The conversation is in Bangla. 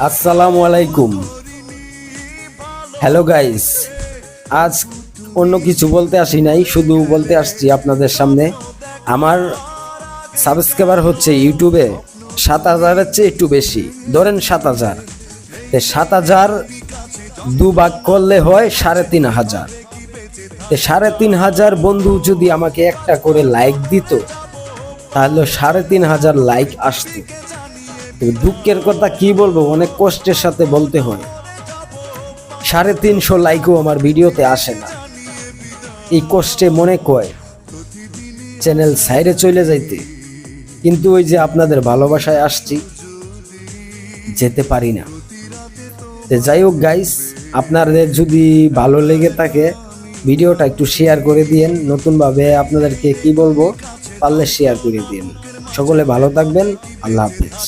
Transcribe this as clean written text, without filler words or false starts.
আসসালামু আলাইকুম। হ্যালো গাইস, আজ অন্য কিছু বলতে আসি নাই, শুধু বলতে আসছি আপনাদের সামনে আমার সাবস্ক্রাইবার হচ্ছে ইউটিউবে 7,000-এর চেয়ে একটু বেশি, ধরেন 7,000। 7,000 দুভাগ করলে হয় 3,500। 3,500 বন্ধু যদি আমাকে একটা করে লাইক দিত তাহলে 3,500 লাইক আসতো। দুঃখের কথা কি বলবো, অনেক কষ্টের সাথে বলতে হয় 350 লাইকও আমার ভিডিওতে আসে না। এই কষ্টে মনে কয় চ্যানেল সাইডে চলে যাইতে, কিন্তু ওই যে আপনাদের ভালোবাসায় আসছি, যেতে পারি না। যাই হোক গাইস, আপনাদের যদি ভালো লেগে থাকে ভিডিওটা একটু শেয়ার করে দিয়েন। নতুনভাবে আপনাদেরকে কি বলবো, পারলে শেয়ার করে দিন। সকলে ভালো থাকবেন, আল্লাহ হাফেজ।